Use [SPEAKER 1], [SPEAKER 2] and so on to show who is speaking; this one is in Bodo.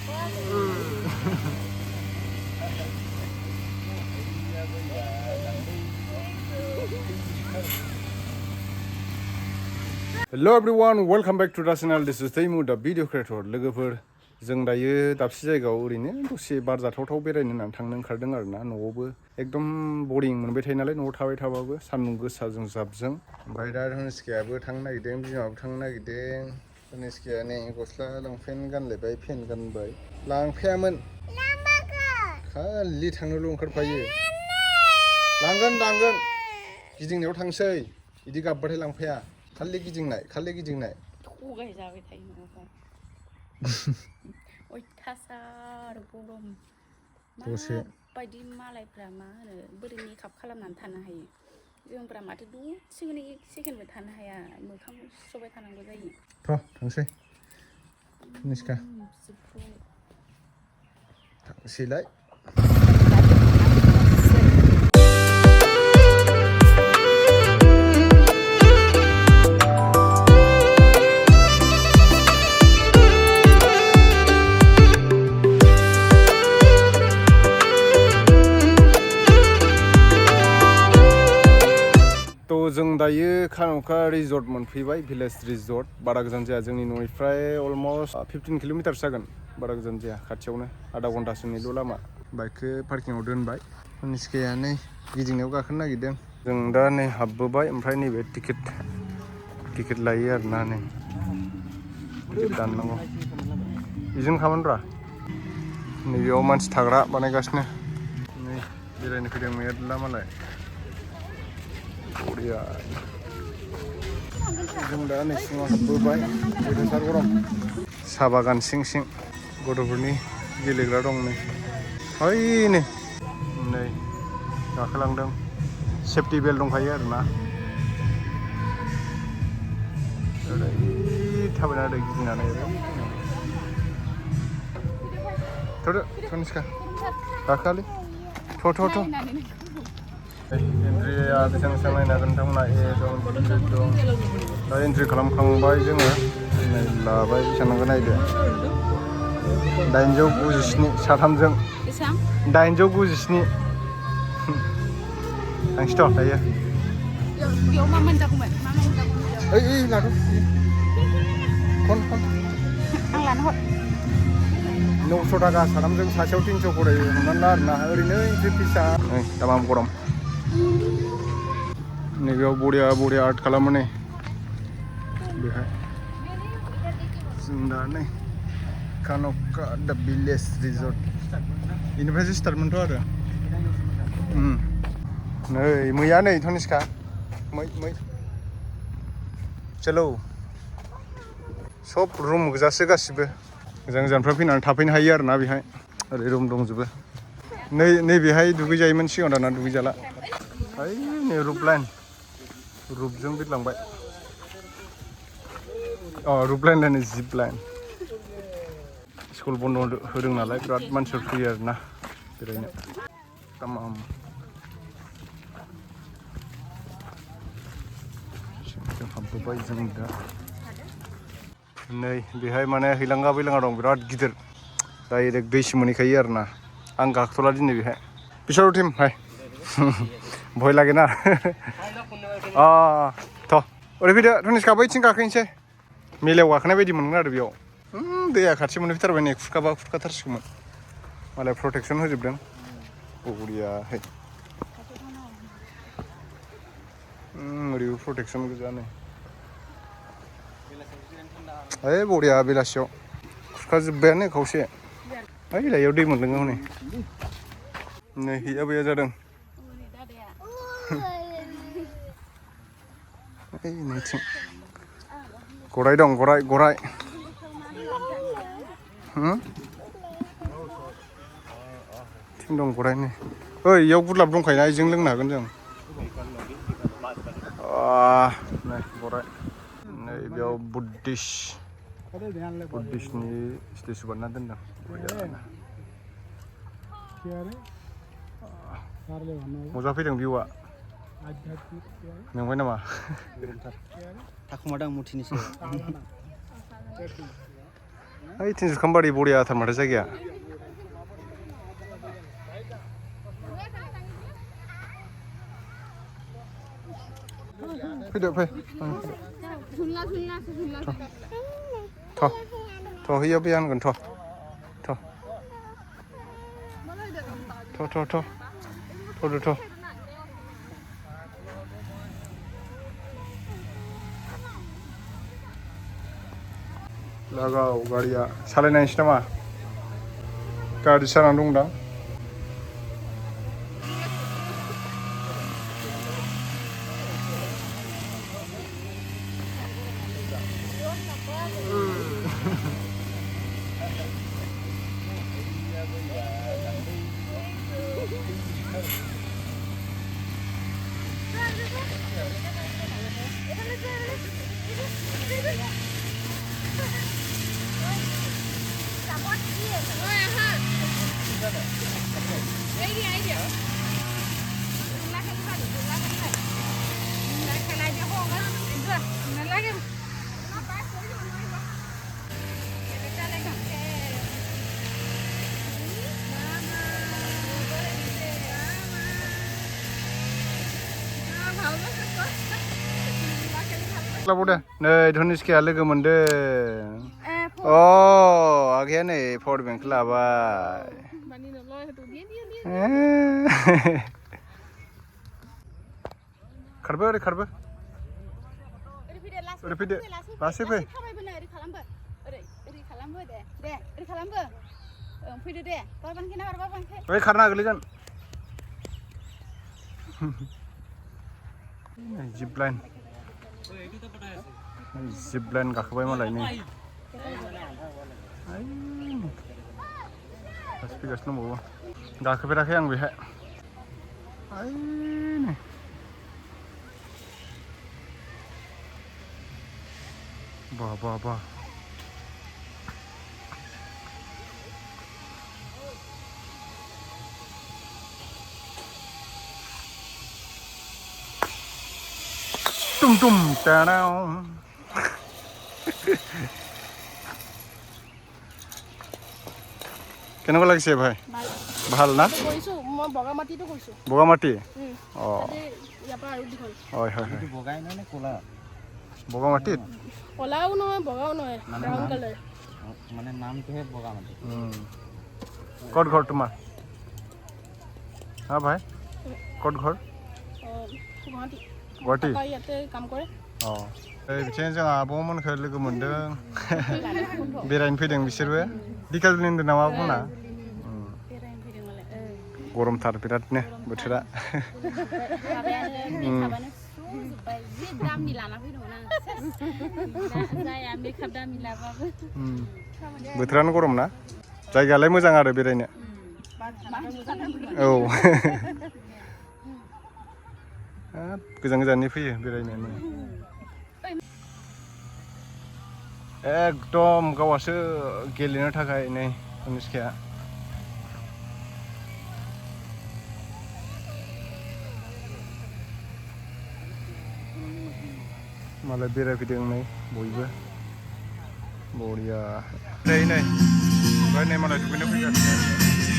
[SPEAKER 1] Hello everyone, welcome back to the channel. This is Taimu, the video creator. लोगोफोर जों दायो दाबसे जायगायाव ओरैनो दसे बार जाथावथाव बेरायनो होननानै थांनो ओंखारदों आरोना न'आवबो एकदम बरिं मोनबाय थायो नालाय न'आव थाबाय थाबाबो सान्दुं गोसाजों जाबजों ओमफ्राय दा धनुस्कायाबो थांनो नागिरदों बिमाबो थांनो नागिरदों धनुस्काया नै गस्ला लंपेन्ट गानलायबाय पेन्ट गानबाय लांफायामोन खालि थांनोल' ओंखारफायो लांगोन गिदिंनायाव थांसै बिदि गाबबाथाय लांफाया खालि गिदिंनाय
[SPEAKER 2] थगाय जाबाय थायो न'आवहाय अयथासार गरम माबायदि मालायफ्रा मा होनो बोरै मेकआप खालामनानै थानो हायो जोंफ्रा माथो दसेनो एक सेकेन्डबो थानो हाया मोखां सुस्रबाय थानांगौ जायो
[SPEAKER 1] थांसै निस्का थांसैलाय जों दायो खान'खा रिजर्ट मोनफैबाय भिलेज रिजर्ट बारा गोजान जाया जोंनि न'निफ्राय अलमस्ट 15 किल'मिटार जागोन बारा गोजान जाया खाथियावनो आधा घन्टासोनिल' लामा बाइकखौ पार्किंआव दोनबाय निस्काया नै गिदिंनायाव गाखोनो नागिरदों जों दा नै हाबबोबाय ओमफ्राय नैबे टिकेट लायो आरोना नै टिकेट दाननांगौ बेजों खामोनब्रा नैबेयाव मानसि थाग्रा बानायगासिनो नै बेरायनो फैदों मेरला मालाय बरिया जों दा नै सिङाव हाबबोबाय गोथार गरम साहा बागान सिं गथ'फोरनि गेलेग्रा दं नै ओइ नै गाखोलांदों सेफटि बेल्ट दंखायो आरोना ओरै थाबायना ओरै गिदिंनानै थ'दो निस्का गाखोआलै थ' एन्ट्रिया बेसेबां नायनो हागोन नोंथांमोना ए दं दं दा एन्ट्रि खालामखांबाय जोङो लाबाय बेसेबां नांगौ नायदो 897 साथामजों 897 थांसैथ' दायो
[SPEAKER 2] बेयाव मा मोनजागौमोन
[SPEAKER 1] ओइ लाथ' खन
[SPEAKER 2] आं लानो हर
[SPEAKER 1] 900 थाखा साथामजों सासेयाव 300 खरै हमनानै ला आरोना ओरैनो एन्ट्रि फिसा नै दामा गरम नैबेयाव बरिया आर्ट खालामो नै बेहाय जों दा नै खान'खा दा भिलेज रिजर्ट बेनिफ्रायसो स्टार्टमोनथ' आरो नै मैया नै धनुस्का मै चलो सब रुम गोजासो गासिबो गोजाननिफ्राय फैनानै थाफैनो हायो आरोना बेहाय ओरै रुम दंजोबो नैबेहाय दुगैजायोमोन सिगाङाव दाना दुगैजाला ओइ नै रुपजों बिरलांबाय रुप लाइन जिप लाइन स्कुल बन्द होदों नालाय बिराद मानसिफोर फैयो आरोना बेरायनो तामाम जों हाबबोबाय जों दा नै बेहाय माने हैलांगा बैलाङा दं बिराद गिदिर डाइरेक्ट दैसिम मोनहैखायो आरोना आं गाखोथ'ला दिनै बेहाय बिशाल टीम हाय भय लागेना थ' ओरै फैदो धनुस्का बैथिं गाखोनोसै मेलायाव गाखोनाय बायदि मोनगोन आरो बेयाव दैया खाथि मोनफैथारबाय नै खुरखाबा खुरखाथारसिगौमोन मालाय प्रटेकसन होजोबदों बरियाहै ओरैबो प्रटेकसन गोजा नै ओइ बरिया बेलासियाव खुरखाजोब्बायानो खावसे ओइ लाइयाव दै मोनलोङो हनै नै हैया बैया जादों ओइ नैथिं गराइ दं गराइ थिं दं गराइ नै ओइ इयाव गुरलाब दंखायोना इजों लोंनो हागोन जों नै गराइ नै बेयाव बुद्धिस्टनि स्टेचु बानायना दोनदों मजा फैदों भिउआ मेंबाय नामा
[SPEAKER 3] थाखुमादों मुथिनि सायाव
[SPEAKER 1] ओइथिं जुखामबारि बरियाथार माथो जायगाया फैदो फै थ' हैयो बे हानगोन थ' थ'दो लागाव गारिया सालायनायनोसै नामा गारि सालायनानै दंदां लाबावदो नै धनिसखाया लोगो मोनदों अ आगैया नै पावार बेंक लाबाय खारबो ओरै खारबो ओरै फैदो लासै फै ओइ खारना गोलैगोन जिप लाइन गाखोबाय मालाय नै दासो फैगासिनो दंबावो गाखोफेराखै आं बेहाय नै बा टुम टानाव কেনেকুৱা লাগিছে ভাই ভাল না
[SPEAKER 2] কৈছো মই বগামাটিটো কৈছো
[SPEAKER 1] বগামাটি
[SPEAKER 2] অ ইয়াৰ পৰা আৰু দীঘল
[SPEAKER 1] হয়
[SPEAKER 3] এইটো বগাই নহয় নে ক'লা
[SPEAKER 1] বগামাটিত
[SPEAKER 2] ক'লাও নহয় বগাও নহয় ব্ৰাউন কালাৰ
[SPEAKER 3] মানে নামটোহে বগামাটি
[SPEAKER 1] ক'ত ঘৰ তোমাৰ হা ভাই ক'ত ঘৰ
[SPEAKER 2] গুৱাহাটী
[SPEAKER 1] गुवाहाटी
[SPEAKER 2] ইয়াতে কাম কৰে
[SPEAKER 1] बिथिं जोंहा आब'मोनखौ लोगो मोनदों बेरायनो फैदों बिसोरबो दिखाजुलि होनदों नामा आब'मोना गरमथार बिरादनो बोथोरा बोथोरानो गरम ना जायगायालाय मोजां आरो बेरायनो औ गोजान गोजाननि फैयो बेरायनो एकदम गावासो गेलेनो थाखाय नै धनिसखाया मालाय बेरायफैदों नै बयबो बरिया नै ओमफ्राय नै मालाय दुगैनो फैगासिनो